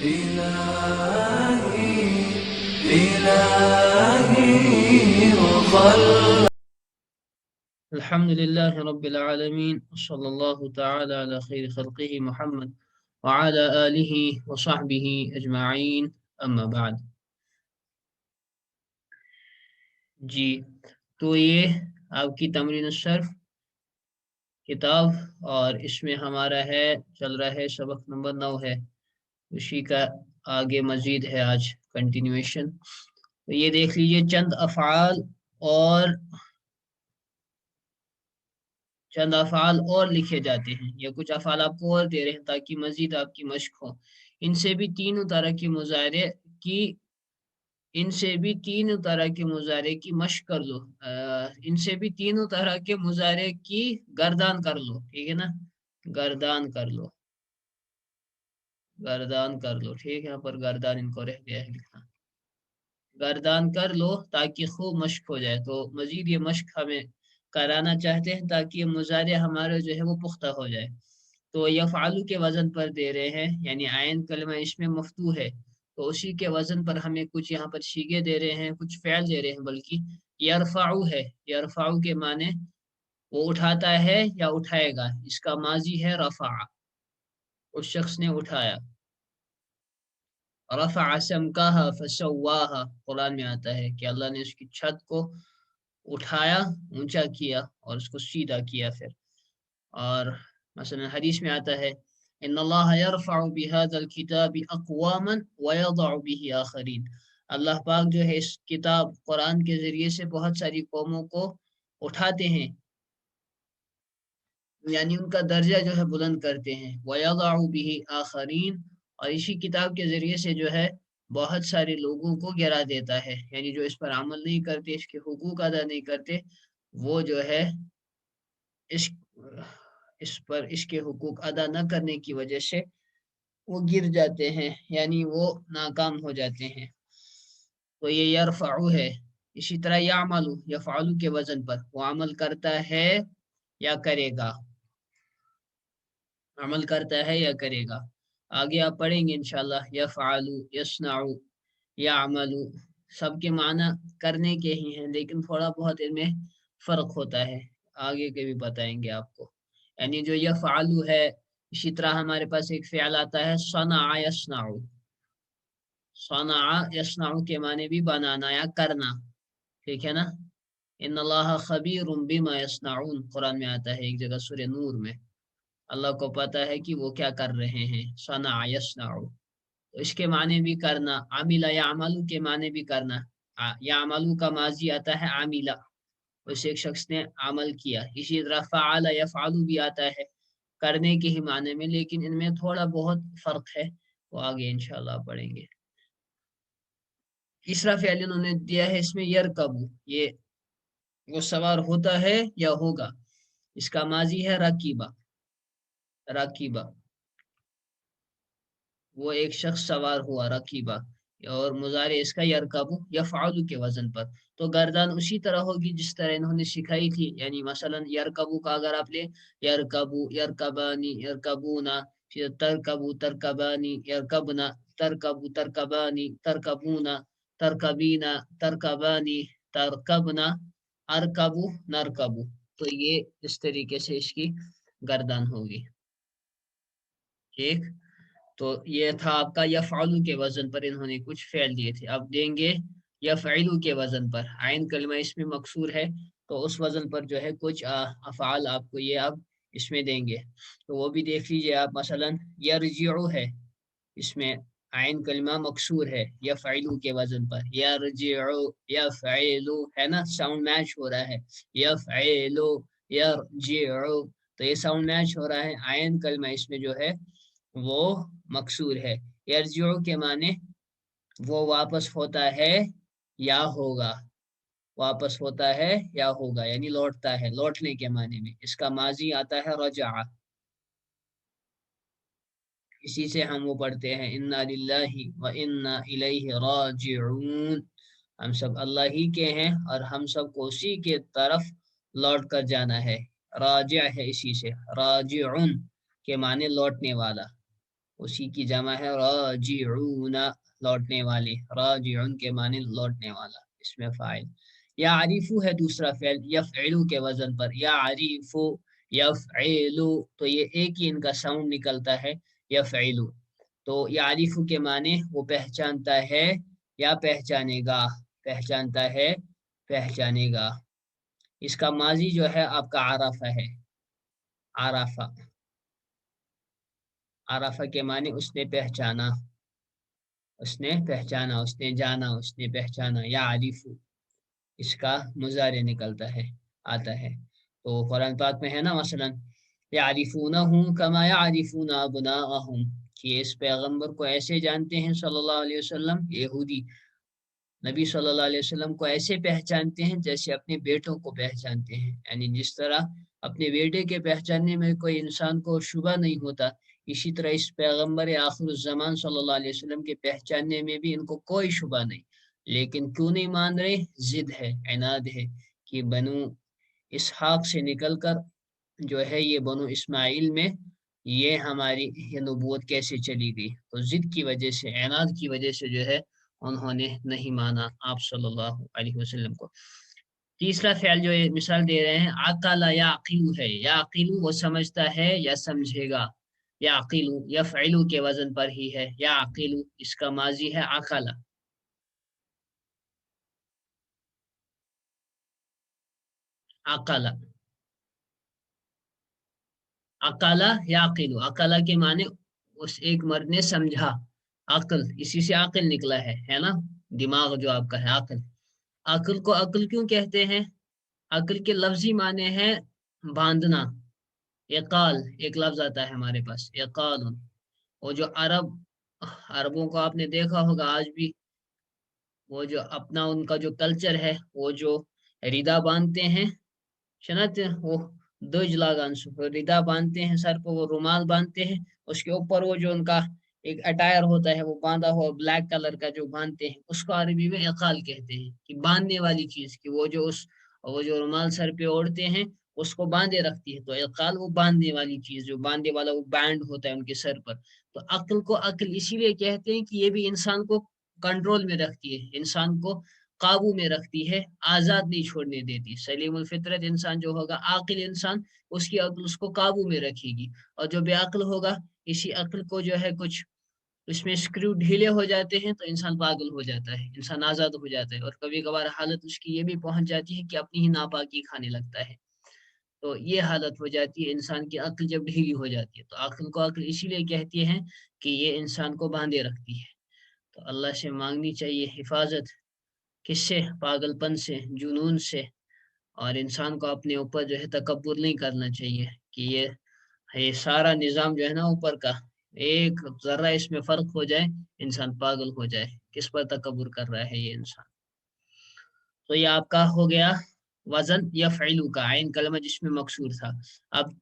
إلهي إلهي وخلق. الحمد لله رب العالمين، وصلى الله تعالى على خير خلقه محمد وعلى آله وصحبه أجمعين، أما بعد. جی، تو یہ آپ کی تمرین الصرف کتاب، اور اس میں ہمارا چل رہا ہے سبق نمبر 9 ہے، اسی کا آگے مزید ہے آج کنٹینیویشن. تو یہ دیکھ لیجئے، چند افعال اور لکھے جاتے ہیں، یا کچھ افعال آپ کو اور دے رہے ہیں تاکہ مزید آپ کی مشق ہو. ان سے بھی تینوں طرح کے مظاہرے کی مشق کر لو. ان سے بھی تینوں طرح کے مظاہرے کی گردان کر لو. ٹھیک ہے نا، گردان کر لو، ٹھیک ہے. یہاں پر گردان ان کو رہ گیا ہے لکھنا. گردان کر لو تاکہ خوب مشق ہو جائے. تو مزید یہ مشق ہمیں کرانا چاہتے ہیں تاکہ یہ مظاہرے ہمارے جو ہے وہ پختہ ہو جائے. تو یفعلو کے وزن پر دے رہے ہیں، یعنی عین کلمہ اس میں مفتوح ہے، تو اسی کے وزن پر ہمیں کچھ یہاں پر صیغے دے رہے ہیں، کچھ فعل دے رہے ہیں. بلکہ یرفعو ہے، یرفعو کے معنی وہ اٹھاتا ہے یا اٹھائے گا. اس کا ماضی ہے رفع، اس شخص نے اٹھایا. رفع سمکاہا فسواہا، قرآن میں آتا ہے کہ اللہ نے اس کی چھت کو اٹھایا، اونچا کیا اور اس کو سیدھا کیا. پھر اور مثلا حدیث میں آتا ہے ان اللہ یرفع بهذا الكتاب اقواما ويضع به آخرین. اللہ پاک جو ہے اس کتاب قرآن کے ذریعے سے بہت ساری قوموں کو اٹھاتے ہیں، یعنی ان کا درجہ جو ہے بلند کرتے ہیں. وَيَضَعُ بِهِ آخَرِينَ، اور اسی کتاب کے ذریعے سے جو ہے بہت سارے لوگوں کو گرا دیتا ہے، یعنی جو اس پر عمل نہیں کرتے، اس کے حقوق ادا نہیں کرتے، وہ جو ہے اس کے حقوق ادا نہ کرنے کی وجہ سے وہ گر جاتے ہیں، یعنی وہ ناکام ہو جاتے ہیں. تو یہ یرفعو ہے. اسی طرح یعملو، یفعلو کے وزن پر وہ عمل کرتا ہے یا کرے گا، عمل کرتا ہے یا کرے گا. آگے آپ پڑھیں گے انشاءاللہ. یفعلو، یصنعو، یعملو، سب کے معنی کرنے کے ہی ہیں، لیکن تھوڑا بہت ان میں فرق ہوتا ہے، آگے کے بھی بتائیں گے آپ کو. یعنی جو یفعلو ہے، اسی طرح ہمارے پاس ایک فعل آتا ہے صنع یصنعو. صنع یصنعو کے معنی بھی بنانا یا کرنا. ٹھیک ہے نا. ان اللہ خبیر بما یصنعون، قرآن میں آتا ہے ایک جگہ سورہ نور میں. اللہ کو پتا ہے کہ وہ کیا کر رہے ہیں. صنع یصنعو، تو اس کے معنی بھی کرنا. عمل یعملو کے معنی بھی کرنا. یعملو کا ماضی آتا ہے عاملہ، اس ایک شخص نے عمل کیا. اسی طرح فعل یفعلو بھی آتا ہے کرنے کے ہی معنی میں، لیکن ان میں تھوڑا بہت فرق ہے، وہ آگے انشاءاللہ پڑھیں گے. تیسرا فعل انہوں نے دیا ہے اس میں یرکبو، یہ وہ سوار ہوتا ہے یا ہوگا. اس کا ماضی ہے رکیبہ، رکیبہ، وہ ایک شخص سوار ہوا، رکیبہ. اور مضارع اس کا یرکبو، یفعلو کے وزن پر. تو گردان اسی طرح ہوگی جس طرح انہوں نے سکھائی تھی. یعنی مثلا یرکبو کا اگر آپ لیں، یرکبو، یرکبانی، یرکبونا، پھر ترکبو، ترکبانی، یرکبنا، ترکبو، ترکبانی، ترکبونا، ترکبینا، ترکبانی، ترکبنا، ارکبو، نرکبو. تو یہ اس طریقے سے اس کی گردان ہوگی. ٹھیک. تو یہ تھا آپ کا یفعلو کے وزن پر انہوں نے کچھ فعل دیے تھے. اب دیں گے یفعلو کے وزن پر. عین کلمہ اس میں مکسور ہے، تو اس وزن پر جو ہے کچھ افعال آپ کو یہ اب اس میں دیں گے، تو وہ بھی دیکھ لیجئے آپ. مثلا یرجعو ہے، اس میں عین کلمہ مکسور ہے یفعلو کے وزن پر. یرجعو، یفعلو ہے نا، ساؤنڈ میچ ہو رہا ہے. یفعلو، یرجعو، تو یہ ساؤنڈ میچ ہو رہا ہے. عین کلمہ اس میں جو ہے وہ مکسور ہے. یرجعو کے معنی وہ واپس ہوتا ہے یا ہوگا، واپس ہوتا ہے یا ہوگا، یعنی لوٹتا ہے، لوٹنے کے معنی میں. اس کا ماضی آتا ہے رجع. اسی سے ہم وہ پڑھتے ہیں انا للہ و انا الیہ راجعون. ہم سب اللہ ہی کے ہیں اور ہم سب کو اسی کے طرف لوٹ کر جانا ہے. راجع ہے اسی سے، راجعون کے معنی لوٹنے والا. اسی کی جمع ہے راجعون، لوٹنے والے، راجعون کے معنی لوٹنے والا، اس میں فاعل۔ یعرفو ہے دوسرا فعل یفعلو کے وزن پر، یعرفو یفعلو، تو یہ ایک ہی ان کا ساؤنڈ نکلتا ہے، یفعلو۔ تو یعرفو کے معنی وہ پہچانتا ہے یا پہچانے گا، پہچانتا ہے، پہچانے گا۔ اس کا ماضی جو ہے آپ کا عرفہ ہے، عرفہ، عرفہ کے معنی اس نے پہچانا، اس نے پہچانا، اس نے جانا، اس نے پہچانا، یعرف، اس کا مضارع نکلتا ہے، آتا ہے۔ تو قرآن پاک میں ہے نا مثلا یعرفونہم کما یعرفون ابناءہم، کہ اس پیغمبر کو ایسے جانتے ہیں صلی اللہ علیہ وسلم، یہودی نبی صلی اللہ علیہ وسلم کو ایسے پہچانتے ہیں جیسے اپنے بیٹوں کو پہچانتے ہیں، یعنی جس طرح اپنے بیٹے کے پہچاننے میں کوئی انسان کو شبہ نہیں ہوتا، اسی طرح اس پیغمبر آخر الزمان صلی اللہ علیہ وسلم کے پہچاننے میں بھی ان کو کوئی شبہ نہیں۔ لیکن کیوں نہیں مان رہے؟ ضد ہے، عناد ہے، کہ بنو اسحاق سے نکل کر جو ہے یہ بنو اسماعیل میں یہ ہماری یہ نبوت کیسے چلی گئی؟ تو ضد کی وجہ سے، عناد کی وجہ سے جو ہے انہوں نے نہیں مانا آپ صلی اللہ علیہ وسلم کو۔ تیسرا فعل جو یہ مثال دے رہے ہیں عقل یعقل ہے، یعقل وہ سمجھتا ہے یا سمجھے گا، یعقل یفعل کے وزن پر ہی ہے، یعقل اس کا ماضی ہے عقل، عقل، عقل یعقل، عقل کے معنی اس ایک مرد نے سمجھا، عقل اسی سے عقل نکلا ہے نا، دماغ جو آپ کا ہے عقل۔ عقل کو عقل کیوں کہتے ہیں؟ عقل کے لفظی معنی ہے باندھنا، اقال ایک لفظ آتا ہے ہمارے پاس، اقال۔ وہ جو عربوں کو آپ نے دیکھا ہوگا آج بھی، وہ جو اپنا ان کا جو کلچر ہے، وہ جو ریدا باندھتے ہیں، شنت وہ دج لاگان سو ریدا باندھتے ہیں سر پہ، وہ رومال باندھتے ہیں، اس کے اوپر وہ جو ان کا ایک اٹائر ہوتا ہے وہ باندھا ہوا بلیک کلر کا جو باندھتے ہیں، اس کو عربی میں اقال کہتے ہیں، کہ باندھنے والی چیز، کہ وہ جو وہ جو رومال سر پہ اوڑھتے ہیں اس کو باندھے رکھتی ہے، تو اقال وہ باندھنے والی چیز، جو باندھنے والا وہ بینڈ ہوتا ہے ان کے سر پر۔ تو عقل کو عقل اسی لیے کہتے ہیں کہ یہ بھی انسان کو کنٹرول میں رکھتی ہے، انسان کو قابو میں رکھتی ہے، آزاد نہیں چھوڑنے دیتی۔ سلیم الفطرت انسان جو ہوگا، عاقل انسان، اس کی عقل اس کو قابو میں رکھے گی، اور جو بے عقل ہوگا، اسی عقل کو جو ہے کچھ اس میں اسکرو ڈھیلے ہو جاتے ہیں تو انسان پاگل ہو جاتا ہے، انسان آزاد ہو جاتا ہے، اور کبھی کبھار حالت اس کی یہ بھی پہنچ جاتی ہے کہ اپنی ہی ناپاکی کھانے لگتا ہے۔ تو یہ حالت ہو جاتی ہے انسان کی عقل جب ڈھیلی ہو جاتی ہے، تو عقل کو عقل اسی لیے کہتی ہے کہ یہ انسان کو باندھے رکھتی ہے۔ تو اللہ سے مانگنی چاہیے حفاظت، کس سے؟ پاگل پن سے، جنون سے، اور انسان کو اپنے اوپر جو ہے تکبر نہیں کرنا چاہیے، کہ یہ سارا نظام جو ہے نا اوپر کا، ایک ذرہ اس میں فرق ہو جائے انسان پاگل ہو جائے، کس پر تکبر کر رہا ہے یہ انسان۔ تو یہ آپ کا ہو گیا وزن یفعلو کا، عین کلمہ جس میں مکسور تھا۔ اب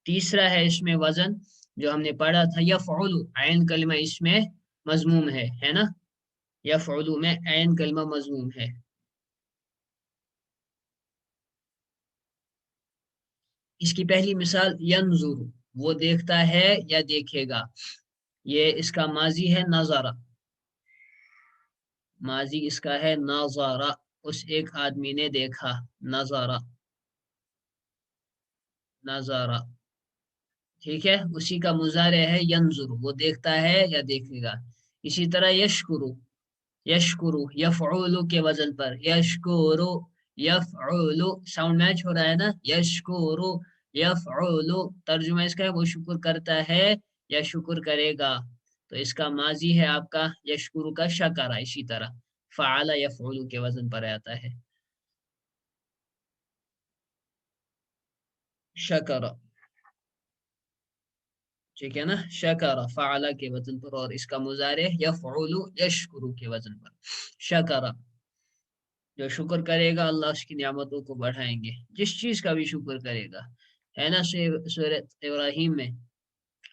تیسرا ہے اس میں وزن جو ہم نے پڑھا تھا یفعلو، عین کلمہ اس میں مضموم ہے نا، یفعلو میں عین کلمہ مضموم ہے۔ اس کی پہلی مثال ینظر، وہ دیکھتا ہے یا دیکھے گا، یہ اس کا ماضی ہے نظرہ، ماضی اس کا ہے نظرہ، اس ایک آدمی نے دیکھا، نظرہ، نظرہ، ٹھیک ہے۔ اسی کا مضارع ہے ینظر، وہ دیکھتا ہے یا دیکھے گا۔ اسی طرح یشکرو، یشکرو یفعولو کے وزن پر، یشکرو، یفعولو، ساؤنڈ میچ ہو رہا ہے نا، یشکرو یفعولو، ترجمہ اس کا ہے وہ شکر کرتا ہے یا شکر کرے گا، تو اس کا ماضی ہے آپ کا یشکرو کا شکرہ، اسی طرح فعل یفعولو کے وزن پر آتا ہے، شکرہ، ٹھیک ہے نا، شکرہ فعل کے وزن پر، اور اس کا مضارع یفعولو یشکرو کے وزن پر، شکرہ، جو شکر کرے گا اللہ اس کی نعمتوں کو بڑھائیں گے، جس چیز کا بھی شکر کرے گا، ہے نا سورۃ ابراہیم میں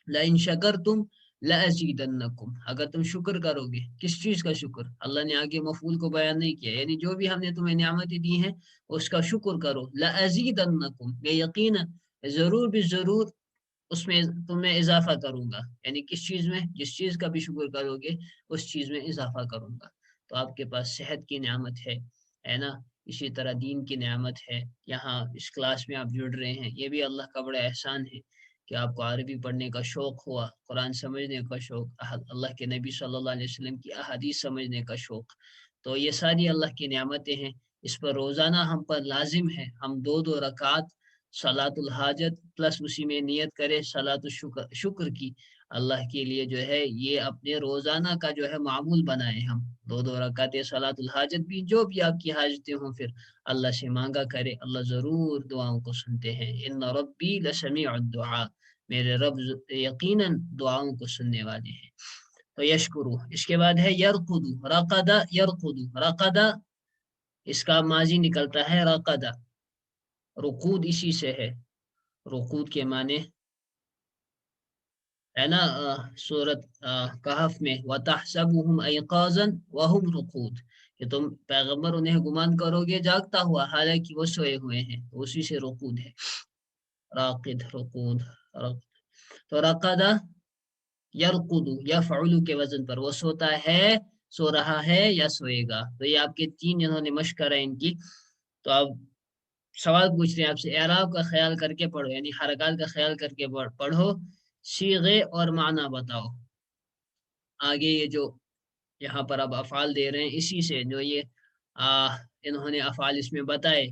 لئن شکرتم لازیدنکم، اگر تم شکر کرو گے، کس چیز کا شکر؟ اللہ نے آگے مفعول کو بیان نہیں کیا، یعنی جو بھی ہم نے تمہیں نعمتیں دی ہیں اس کا شکر کرو، لازیدنکم، بے یقین ضرور بھی ضرور اس میں تم میں اضافہ کروں گا، یعنی کس چیز میں؟ جس چیز کا بھی شکر کرو گے اس چیز میں اضافہ کروں گا۔ تو آپ کے پاس صحت کی نعمت ہے نا، اسی طرح دین کی نعمت ہے، یہاں اس کلاس میں آپ جڑ رہے ہیں، یہ بھی اللہ کا بڑا احسان ہے کہ آپ کو عربی پڑھنے کا شوق ہوا، قرآن سمجھنے کا شوق، اللہ کے نبی صلی اللہ علیہ وسلم کی احادیث سمجھنے کا شوق۔ تو یہ ساری اللہ کی نعمتیں ہیں، اس پر روزانہ ہم پر لازم ہے ہم 2 رکعت صلاۃ الحاجت پلس اسی میں نیت کرے صلاۃ شکر کی، اللہ کے لیے جو ہے یہ اپنے روزانہ کا جو ہے معمول بنائے ہم 2 رکعت صلاۃ الحاجت بھی، جو بھی آپ کی حاجتیں ہوں پھر اللہ سے مانگا کرے، اللہ ضرور دعاؤں کو سنتے ہیں۔ ان ربی لسمیع الدعاء، میرے رب یقیناً دعاؤں کو سننے والے ہیں۔ تو یشکرو، اس کے بعد ہے یرقدو، رقدہ یرقدو، رقدہ اس کا ماضی نکلتا ہے رقدہ، رقود اسی سے ہے، رقود کے معنی ہے نا سورت کہف میں وَتَحْسَبُهُمْ أَيْقَاظًا وَهُمْ رُقُودٌ، کہ تم پیغمبر انہیں گمان کرو گے جاگتا ہوا حالانکہ وہ سوئے ہوئے ہیں، تو اسی سے رقود ہے، راقد رقود تو رقدہ یرقدو یفعل کے وزن پر، وہ سوتا ہے، سو رہا ہے یا سوئے گا۔ تو یہ آپ کے 3 جنہوں نے مشق کرا ان کی، تو اب سوال پوچھ رہے ہیں آپ سے، اعراب کا خیال کر کے پڑھو، یعنی حرکات کا خیال کر کے پڑھو، صیغے اور معنی بتاؤ۔ آگے یہ جو یہاں پر اب افعال دے رہے ہیں اسی سے جو یہ انہوں نے افعال اس میں بتائے،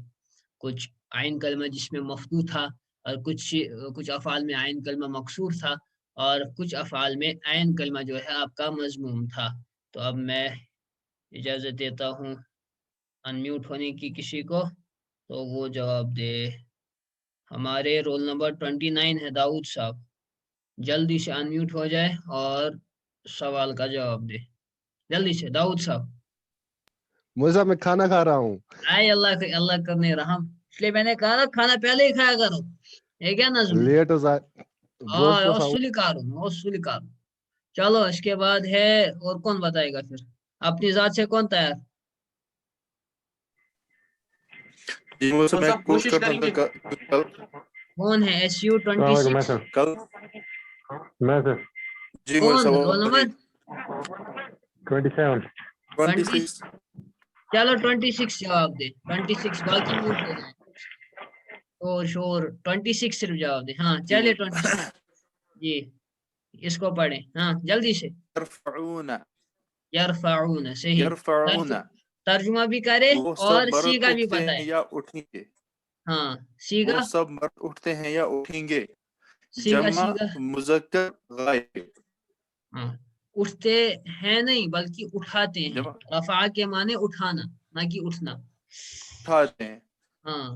کچھ عین کلمہ جس میں مفتوح تھا، اور کچھ افعال میں عین کلمہ مکسور تھا، اور کچھ افعال میں عین کلمہ جو ہے آپ کا مضموم تھا۔ تو اب میں اجازت دیتا ہوں انمیوٹ ہونے کی کسی کو، تو وہ جواب دے۔ ہمارے رول نمبر 29 ہے داؤد صاحب، جلدی سے انمیوٹ ہو جائے اور سوال کا جواب دے، جلدی سے داؤد صاحب۔ مرزا میں کھانا کھا رہا ہوں۔ آئے اللہ کرنے رحم، اس لیے میں نے کہا نا کھانا پہلے ہی کھایا کرو، یہ کیا نظم ہے؟ لیٹ ہو جائے گوشت کو سلیکاروں۔ چلو اس کے بعد ہے، اور کون بتائے گا پھر؟ اپنی ذات سے کون تیار؟ کون ہے SU26؟ کون رول نمبر 27 چلو 26 جواب دے، 26 باقی میوٹ ہو جائے، شور 26 صرف جواب دے، ہاں چلے 26 جی، اس کو پڑھیں ہاں جلدی سے۔ یرفعون، صحیح، ترجمہ بھی کرے وہ اور سب مرد سیگا بھی اٹھتے بتائے، ہیں یا اٹھیں گے، ہاں سیگا، وہ سب مرد اٹھتے ہیں یا اٹھیں گے، سیگا جمع سیگا، مذکر غائب، ہاں اٹھتے ہیں نہیں بلکہ اٹھاتے ہیں، جمع رفع کے معنی اٹھانا نہ کہ اٹھنا، اٹھاتے ہیں۔ ہاں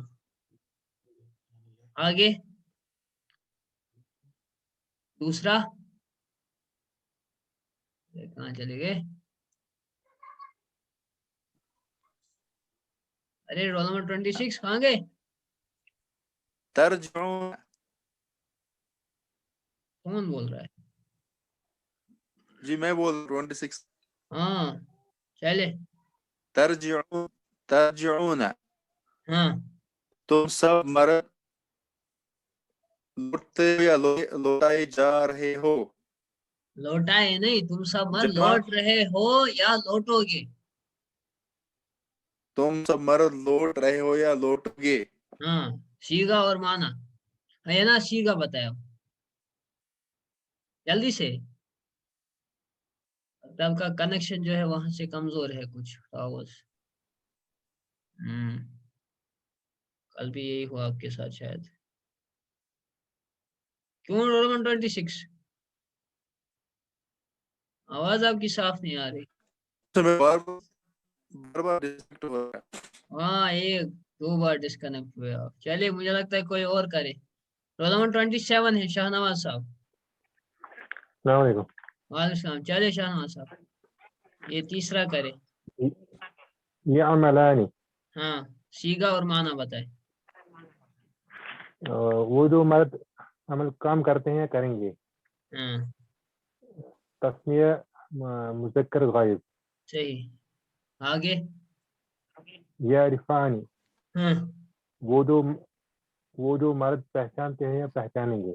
آگے دوسرا، کہاں چلے گئے؟ ارے رول نمبر 26 کہاں گئے؟ ترجعون، کون بول رہا ہے؟ جی میں بول 26، ہاں چلے، ترجعون، ہاں تم سب مرد لوٹتے یا لوٹائے جا رہے ہو، لوٹائے نہیں، تم سب مرد جمع لوٹ رہے ہو یا لوٹو گے، تم سب مرد لوٹ رہے ہو یا لوٹو گے، ہاں سیگا اور مانا ہے نا، سیگا بتایا جلدی سے، آپ کا کنیکشن جو ہے وہاں سے کمزور ہے کچھ آواز، کل بھی یہی ہوا آپ کے ساتھ شاید، کیوں رول نمبر 26 آواز آپ کی صاف نہیں آ رہی؟ بار بار ڈسکنیکٹ ہو رہا ہے۔ ہاں 1 2 بار ڈسکنیکٹ ہوئے آپ، چلیے مجھے لگتا ہے کوئی اور کرے، رول نمبر 27 ہے شاہنواز صاحب۔ السلام علیکم۔ وعلیکم السلام، چلے شاہنواز صاحب یہ تیسرا کرے، یہ عملانی، ہاں سیگا اور مانا بتائے، وہ جو مرد عمل کام کرتے ہیں کریں گے، ہاں تسمیہ مذکر غائب، صحیح، آگے یا عرفانی، ہاں وہ جو مرد پہچانتے ہیں یا پہچانیں گے،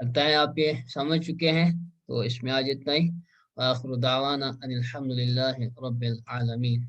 لگتا ہے آپ یہ سمجھ چکے ہیں، تو اس میں آج اتنا ہی. آخر دعوانا ان الحمد للہ رب العالمین.